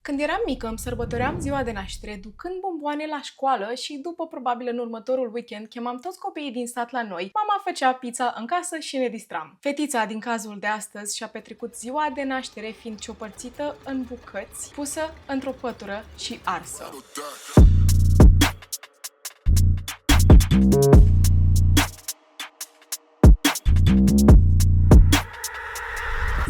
Când eram mică, îmi sărbătoream ziua de naștere, ducând bomboane la școală și după, probabil în următorul weekend, chemam toți copiii din sat la noi. Mama făcea pizza în casă și ne distram. Fetița din cazul de astăzi și-a petrecut ziua de naștere fiind ciopărțită în bucăți, pusă într-o pătură și arsă.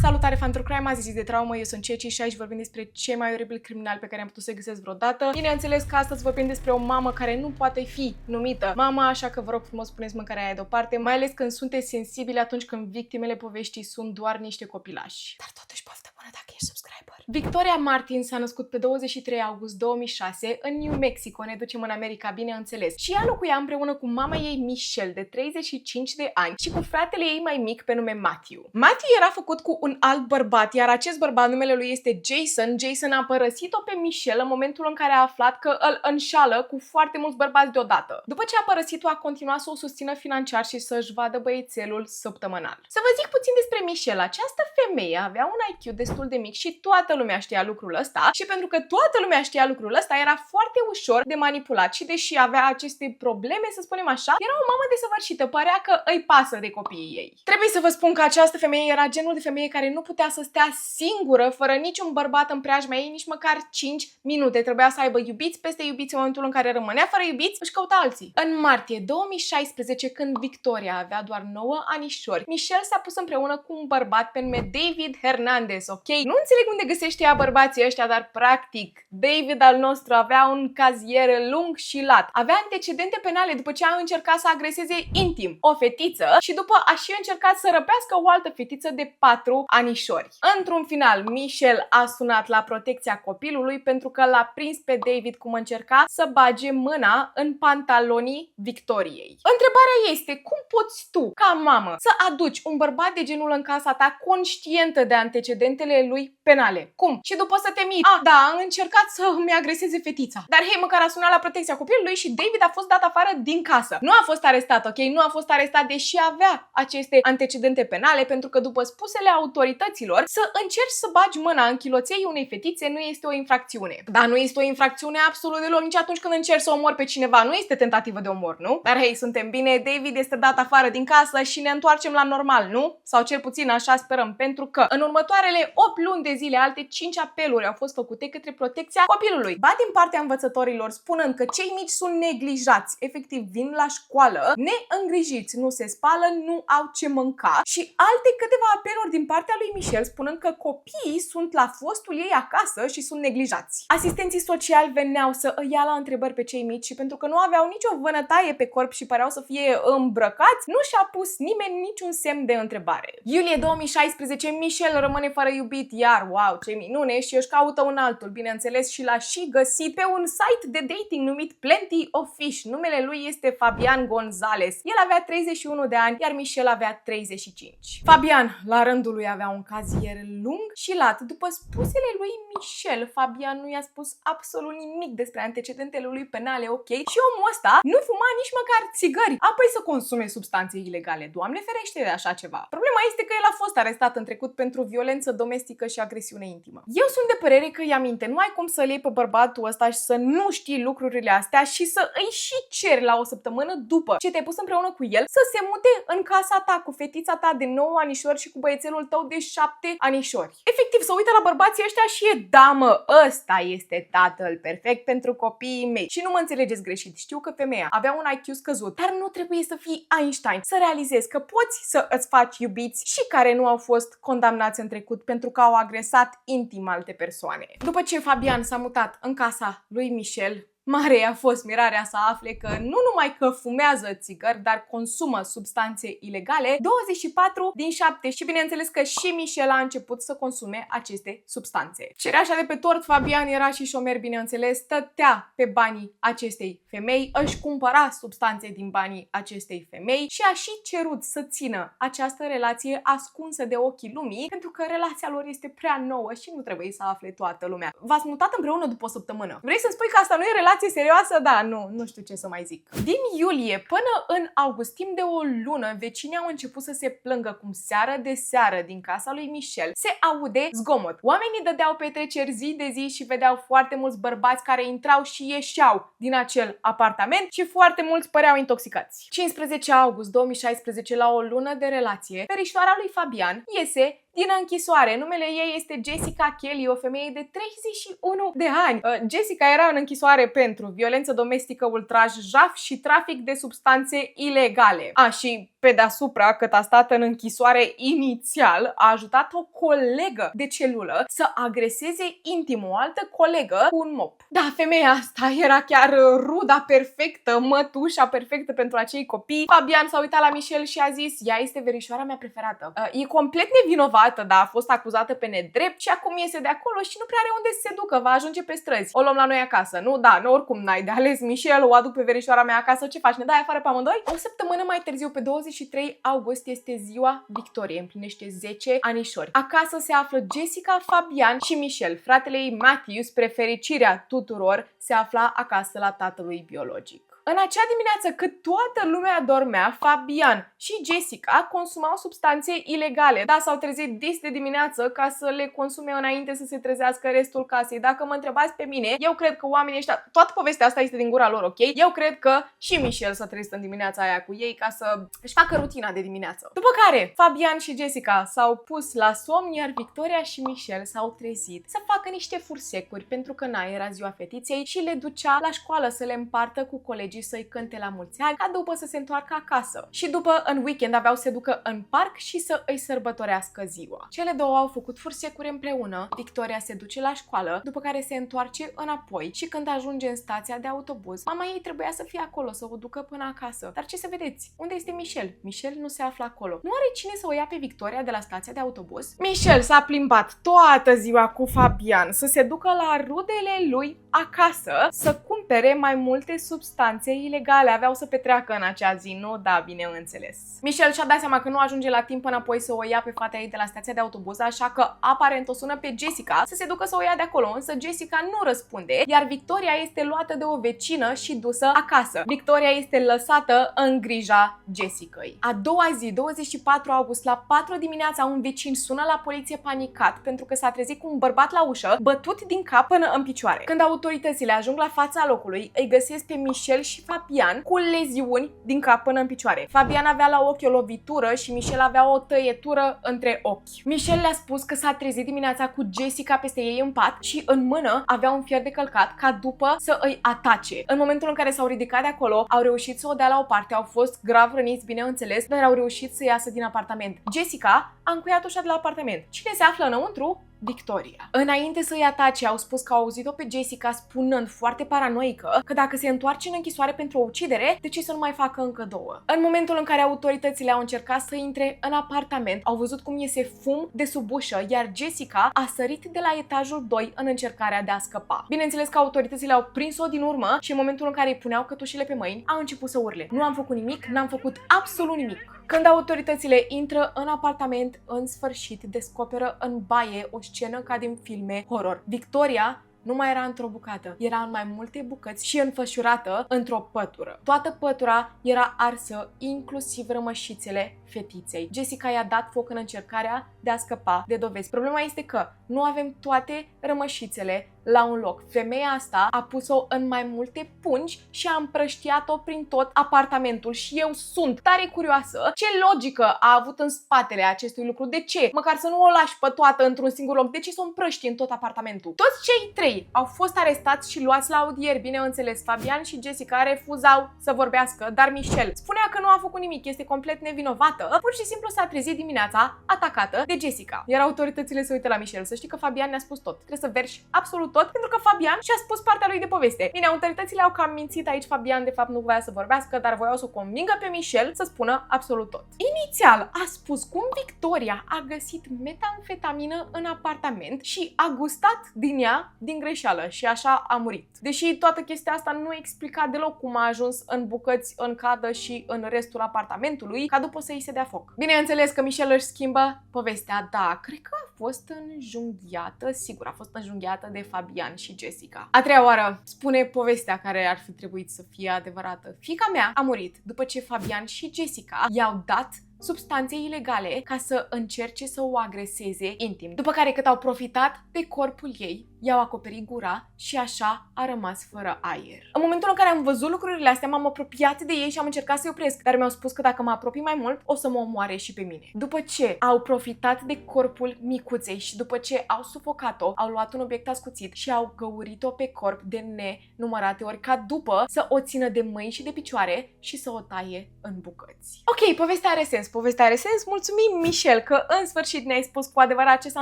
Salutare, fan True Crime, azi zi de traumă, eu sunt Ceci și aici vorbim despre cei mai oribili criminali pe care am putut să-i găsesc vreodată. Bineînțeles că astăzi vorbim despre o mamă care nu poate fi numită mama, așa că vă rog frumos puneți mâncarea aia deoparte, mai ales când sunteți sensibili atunci când victimele poveștii sunt doar niște copilași. Dar totuși poftă bună dacă ești subscriber. Victoria Martin s-a născut pe 23 august 2006 în New Mexico, ne ducem în America, bineînțeles. Și ea locuia împreună cu mama ei Michelle, de 35 de ani, și cu fratele ei mai mic pe nume Matthew. Matthew era făcut cu un alt bărbat, iar acest bărbat, numele lui este Jason. Jason a părăsit-o pe Michelle în momentul în care a aflat că îl înșală cu foarte mulți bărbați deodată. După ce a părăsit-o, a continuat să o susțină financiar și să-și vadă băiețelul săptămânal. Să vă zic puțin despre Michelle. Această femeie avea un IQ destul de mic și toată lumea știa lucrul ăsta, și pentru că toată lumea știa lucrul ăsta, era foarte ușor de manipulat și deși avea aceste probleme, să spunem așa, era o mamă desăvârșită, părea că îi pasă de copiii ei. Trebuie să vă spun că această femeie era genul de femeie care nu putea să stea singură, fără niciun bărbat în preajma ei, nici măcar 5 minute. Trebuia să aibă iubiți peste iubiți. În momentul în care rămânea fără iubiți, își căuta alții. În martie 2016, când Victoria avea doar 9 anișori, Michelle s-a pus împreună cu un bărbat pe nume David Hernandez, ok? Nu înțeleg unde găsește ea bărbații ăștia, dar practic, David al nostru avea un cazier lung și lat. Avea antecedente penale după ce a încercat să agreseze intim o fetiță și după a și încercat să răpească o altă fetiță de 4 anișori. Într-un final, Michelle a sunat la protecția copilului pentru că l-a prins pe David cum încerca să bage mâna în pantalonii Victoriei. Întrebarea este, cum poți tu, ca mamă, să aduci un bărbat de genul în casa ta conștientă de antecedentele lui penale? Cum? Și după să te miri. Da, a încercat să îmi agreseze fetița. Dar hei, măcar a sunat la protecția copilului și David a fost dat afară din casă. Nu a fost arestat, ok? Nu a fost arestat deși avea aceste antecedente penale, pentru că după spusele autorităților, să încerci să bagi mâna în chiloței unei fetițe nu este o infracțiune. Dar nu este o infracțiune absolut deloc nici atunci când încerci să omori pe cineva. Nu este tentativă de omor, nu? Dar hei, suntem bine, David este dat afară din casă și ne întoarcem la normal, nu? Sau cel puțin așa sperăm, pentru că în următoarele 8 luni de zile alte 5 apeluri au fost făcute către protecția copilului. Ba din partea învățătorilor spunând că cei mici sunt neglijați, efectiv vin la școală neîngrijiți, nu se spală, nu au ce mânca, și alte câteva apeluri din partea lui Michelle spunând că copiii sunt la fostul ei acasă și sunt neglijați. Asistenții sociali veneau să îi ia la întrebări pe cei mici și pentru că nu aveau nicio vânătaie pe corp și păreau să fie îmbrăcați, nu și-a pus nimeni niciun semn de întrebare. Iulie 2016, Michelle rămâne fără iubit, iar wow, ce minune, și își caută un altul, bineînțeles, și l-a și găsit pe un site de dating numit Plenty of Fish. Numele lui este Fabian Gonzalez. El avea 31 de ani, iar Michelle avea 35. Fabian, la rândul lui, avea un cazier lung și lat. După spusele lui Michelle, Fabian nu i-a spus absolut nimic despre antecedentele lui penale, ok? Și omul ăsta nu fuma nici măcar țigări, apoi să consume substanțe ilegale. Doamne ferește de așa ceva. Problema este că el a fost arestat în trecut pentru violență domestică și agresiune intimă. Eu sunt de părere că ia minte, nu ai cum să-l iei pe bărbatul ăsta și să nu știi lucrurile astea și să îi și ceri la o săptămână după ce te-ai pus împreună cu el să se mute în casa ta cu fetița ta de 9 anișori și cu băiețelul tău de 7 anișori. Efectiv, să uită la bărbații ăștia și e, da mă, ăsta este tatăl perfect pentru copiii mei. Și nu mă înțelegeți greșit, știu că femeia avea un IQ scăzut, dar nu trebuie să fii Einstein să realizezi că poți să îți faci iubiți și care nu au fost condamnați în trecut pentru că au agresat intim alte persoane. După ce Fabian s-a mutat în casa lui Michelle, mare a fost mirarea să afle că nu numai că fumează țigări, dar consumă substanțe ilegale 24 din 7 și bineînțeles că și Michelle a început să consume aceste substanțe. Cereașa de pe tort, Fabian era și șomer, bineînțeles, stătea pe banii acestei femei, își cumpăra substanțe din banii acestei femei și a și cerut să țină această relație ascunsă de ochii lumii, pentru că relația lor este prea nouă și nu trebuie să afle toată lumea. V-ați mutat împreună după o săptămână. Vrei să spui că asta nu e relație relație serioasă, da, nu știu ce să mai zic. Din iulie până în august, timp de o lună, vecinii au început să se plângă cum seară de seară din casa lui Michel se aude zgomot. Oamenii dădeau petreceri zi de zi și vedeau foarte mulți bărbați care intrau și ieșeau din acel apartament și foarte mulți păreau intoxicați. 15 august 2016, la o lună de relație, verișoara lui Fabian iese din închisoare. Numele ei este Jessica Kelly, o femeie de 31 de ani. Jessica era în închisoare pentru violență domestică, ultraj, jaf și trafic de substanțe ilegale. Și pe deasupra, cât a stat în închisoare inițial, a ajutat o colegă de celulă să agreseze intim o altă colegă cu un mop. Da, femeia asta era chiar ruda perfectă, mătușa perfectă pentru acei copii. Fabian s-a uitat la Michel și a zis: ea este verișoara mea preferată. E complet nevinovată, dar a fost acuzată pe nedrept și acum iese de acolo și nu prea are unde să se ducă, va ajunge pe străzi. O luăm la noi acasă, nu? Da, nu, oricum n-ai de ales, Michel, o aduc pe verișoara mea acasă, ce faci? Ne dai afară pe amândoi? O săptămână mai târziu, pe 23 august, este ziua Victoriei, împlinește 10 anișori. Acasă se află Jessica, Fabian și Michel. Fratele ei, Matthew, spre fericirea tuturor, se afla acasă la tatălui biologic. În acea dimineață, cât toată lumea dormea, Fabian și Jessica consumau substanțe ilegale. Da, s-au trezit dis de dimineață ca să le consume înainte să se trezească restul casei. Dacă mă întrebați pe mine, eu cred că oamenii ăștia, toată povestea asta este din gura lor, ok? Eu cred că și Michel s-a trezit în dimineața aia cu ei ca să își facă rutina de dimineață. După care, Fabian și Jessica s-au pus la somn, iar Victoria și Michel s-au trezit să facă niște fursecuri, pentru că era ziua fetiței și le ducea la școală să le împartă cu colegii, să-i cânte la mulți ani, ca după să se întoarcă acasă. Și după, în weekend, aveau să se ducă în parc și să îi sărbătorească ziua. Cele două au făcut fursecuri împreună. Victoria se duce la școală, după care se întoarce înapoi și când ajunge în stația de autobuz, mama ei trebuia să fie acolo, să o ducă până acasă. Dar ce să vedeți? Unde este Michel? Michel nu se află acolo. Nu are cine să o ia pe Victoria de la stația de autobuz? Michel s-a plimbat toată ziua cu Fabian să se ducă la rudele lui acasă să cumpere mai multe substanțe ilegale. Aveau să petreacă în acea zi, nu? Da, bineînțeles. Michel și-a dat seama că nu ajunge la timp înapoi să o ia pe fata ei de la stația de autobuz, așa că aparent o sună pe Jessica să se ducă să o ia de acolo, însă Jessica nu răspunde, iar Victoria este luată de o vecină și dusă acasă. Victoria este lăsată în grija Jessicăi. A doua zi, 24 august, la 4 dimineața, un vecin sună la poliție panicat pentru că s-a trezit cu un bărbat la ușă, bătut din cap până în picioare. Când autoritățile ajung la fața locului, îi găsesc pe Michel și Fabian cu leziuni din cap până în picioare. Fabian avea la ochi o lovitură și Michel avea o tăietură între ochi. Michel le-a spus că s-a trezit dimineața cu Jessica peste ei în pat și în mână avea un fier de călcat ca după să îi atace. În momentul în care s-au ridicat de acolo, au reușit să o dea la o parte, au fost grav răniți, bineînțeles, dar au reușit să iasă din apartament. Jessica a încuiat ușa de la apartament. Cine se află înăuntru? Victoria. Înainte să-i atace, au spus că au auzit-o pe Jessica spunând foarte paranoică că dacă se întoarce în închisoare pentru o ucidere, de ce să nu mai facă încă două? În momentul în care autoritățile au încercat să intre în apartament, au văzut cum iese fum de sub ușă, iar Jessica a sărit de la etajul 2 în încercarea de a scăpa. Bineînțeles că autoritățile au prins-o din urmă și în momentul în care îi puneau cătușele pe mâini, au început să urle. Nu am făcut nimic, n-am făcut absolut nimic. Când autoritățile intră în apartament, în sfârșit descoperă în baie o scenă ca din filme horror. Victoria nu mai era într-o bucată, era în mai multe bucăți și înfășurată într-o pătură. Toată pătura era arsă, inclusiv rămășițele fetiței. Jessica i-a dat foc în încercarea de a scăpa de dovezi. Problema este că nu avem toate rămășițele la un loc. Femeia asta a pus-o în mai multe pungi și a împrăștiat-o prin tot apartamentul și eu sunt tare curioasă ce logică a avut în spatele acestui lucru. De ce? Măcar să nu o lași pe toată într-un singur loc. De ce să o împrăști în tot apartamentul? Toți cei trei au fost arestați și luați la audieri, bineînțeles. Fabian și Jessica refuzau să vorbească, dar Michel spunea că nu a făcut nimic, este complet nevinovată. Pur și simplu s-a trezit dimineața atacată de Jessica. Iar autoritățile se uită la Michel. Să știi că Fabian ne-a spus tot. Trebuie să verși absolut tot, pentru că Fabian și-a spus partea lui de poveste. Bine, autoritățile au cam mințit aici. Fabian de fapt nu voia să vorbească, dar voiau să o convingă pe Michel să spună absolut tot. Inițial a spus cum Victoria a găsit metamfetamină în apartament și a gustat din ea din greșeală și așa a murit. Deși toată chestia asta nu explica deloc cum a ajuns în bucăți, în cadă și în restul apartamentului, ca după să îi se dea foc. Bineînțeles că Michel își schimbă povestea. Da, cred că a fost înjunghiată, sigur, a fost înjunghiată de Fabian și Jessica. A treia oară spune povestea care ar fi trebuit să fie adevărată. Fiica mea a murit după ce Fabian și Jessica i-au dat substanțe ilegale ca să încerce să o agreseze intim. După care, cât au profitat de corpul ei, i-au acoperit gura și așa a rămas fără aer. În momentul în care am văzut lucrurile astea, m-am apropiat de ei și am încercat să-i opresc, dar mi-au spus că dacă mă apropii mai mult, o să mă omoare și pe mine. După ce au profitat de corpul micuței și după ce au sufocat-o, au luat un obiect ascuțit și au găurit-o pe corp de nenumărate ori, ca după să o țină de mâini și de picioare și să o taie în bucăți. Ok, povestea are sens, povestea are sens. Mulțumim, Michel, că în sfârșit ne-ai spus cu adevărat ce s-a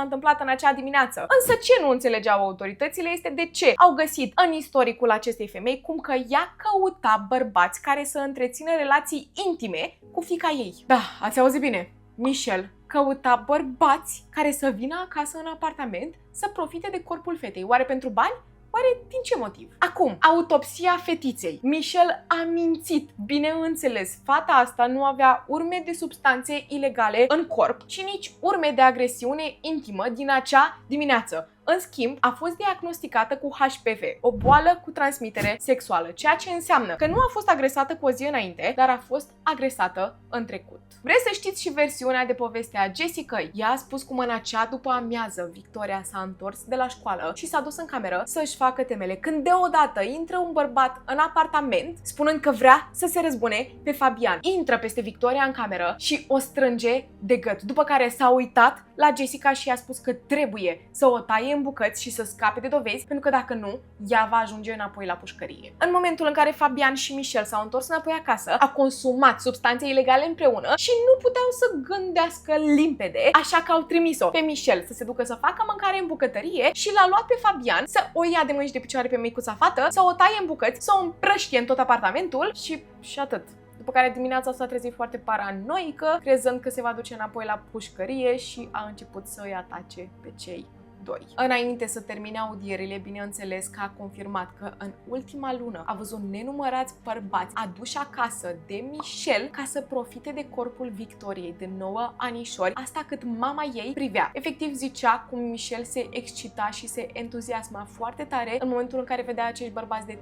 întâmplat în acea dimineață. Însă ce nu înțelegeau autoritățile este de ce au găsit în istoricul acestei femei cum că ea căuta bărbați care să întrețină relații intime cu fiica ei. Da, ați auzit bine. Michel căuta bărbați care să vină acasă în apartament să profite de corpul fetei. Oare pentru bani? Oare din ce motiv? Acum, autopsia fetiței. Michel a mințit. Bineînțeles, fata asta nu avea urme de substanțe ilegale în corp și nici urme de agresiune intimă din acea dimineață. În schimb, a fost diagnosticată cu HPV, o boală cu transmitere sexuală, ceea ce înseamnă că nu a fost agresată cu o zi înainte, dar a fost agresată în trecut. Vreți să știți și versiunea de poveste a Jessica? Ea a spus cum în acea după amiază Victoria s-a întors de la școală și s-a dus în cameră să-și facă temele, când deodată intră un bărbat în apartament spunând că vrea să se răzbune pe Fabian. Intră peste Victoria în cameră și o strânge de gât, după care s-a uitat la Jessica și i-a spus că trebuie să o taie în bucăți și să scape de dovezi, pentru că dacă nu, ea va ajunge înapoi la pușcărie. În momentul în care Fabian și Michel s-au întors înapoi acasă, a consumat substanțe ilegale împreună și nu puteau să gândească limpede, așa că au trimis-o pe Michel să se ducă să facă mâncare în bucătărie și l-a luat pe Fabian să o ia de mâini și de picioare pe micuța fată, să o taie în bucăți, să o împrăștie în tot apartamentul și atât. După care dimineața s-a trezit foarte paranoică, crezând că se va duce înapoi la pușcărie și a început să îi atace pe cei doi. Înainte să termine audierile, bineînțeles că a confirmat că în ultima lună a văzut nenumărați bărbați aduși acasă de Michel ca să profite de corpul Victoriei de 9 anișori, asta cât mama ei privea. Efectiv zicea cum Michel se excita și se entuziasma foarte tare în momentul în care vedea acești bărbați de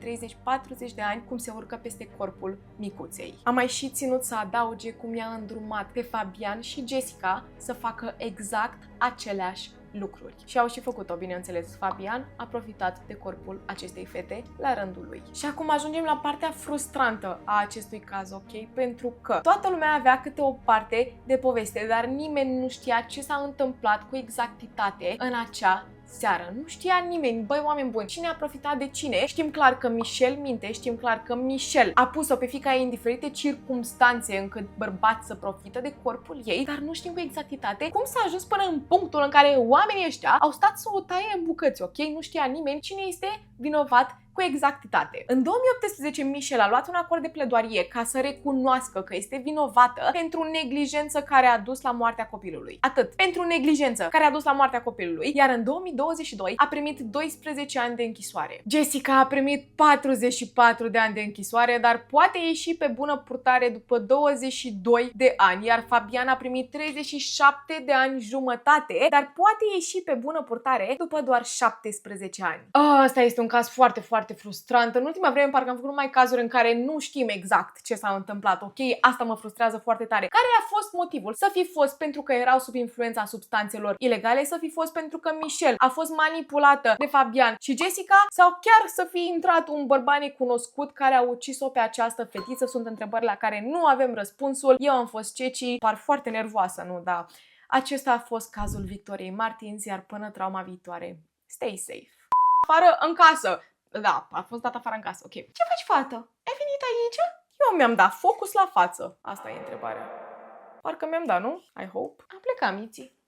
30-40 de ani cum se urcă peste corpul micuței. A mai și ținut să adauge cum i-a îndrumat pe Fabian și Jessica să facă exact aceleași lucruri. Și au și făcut-o, bineînțeles. Fabian a profitat de corpul acestei fete la rândul lui. Și acum ajungem la partea frustrantă a acestui caz, ok? Pentru că toată lumea avea câte o parte de poveste, dar nimeni nu știa ce s-a întâmplat cu exactitate în acea seară. Nu știa nimeni. Băi, oameni buni, cine a profitat de cine? Știm clar că Michel minte, știm clar că Michel a pus-o pe fiica ei în diferite circumstanțe încât bărbați să profită de corpul ei, dar nu știm cu exactitate cum s-a ajuns până în punctul în care oamenii ăștia au stat să o taie în bucăți, ok? Nu știa nimeni cine este vinovat cu exactitate. În 2018, Michel a luat un acord de pledoarie ca să recunoască că este vinovată pentru neglijență care a dus la moartea copilului. Atât. Pentru neglijență care a dus la moartea copilului, iar în 2022 a primit 12 ani de închisoare. Jessica a primit 44 de ani de închisoare, dar poate ieși pe bună purtare după 22 de ani, iar Fabian a primit 37 de ani jumătate, dar poate ieși pe bună purtare după doar 17 ani. Asta este un caz foarte frustrant. În ultima vreme parcă am făcut numai cazuri în care nu știm exact ce s-a întâmplat, ok? Asta mă frustrează foarte tare. Care a fost motivul? Să fi fost pentru că erau sub influența substanțelor ilegale, să fi fost pentru că Michel a fost manipulată de Fabian și Jessica, sau chiar să fi intrat un bărbat necunoscut care a ucis-o pe această fetiță? Sunt întrebări la care nu avem răspunsul. Eu am fost Ceci, par foarte nervoasă, nu? Da. Acesta a fost cazul Victoriei Martins, iar până trauma viitoare, stay safe. Afară în casă. Da, a fost dat afară în casă, ok. Ce faci, fată? Ai venit aici? Eu mi-am dat focus la față. Asta e întrebarea. Parcă mi-am dat, nu? I hope. Am plecat, miții.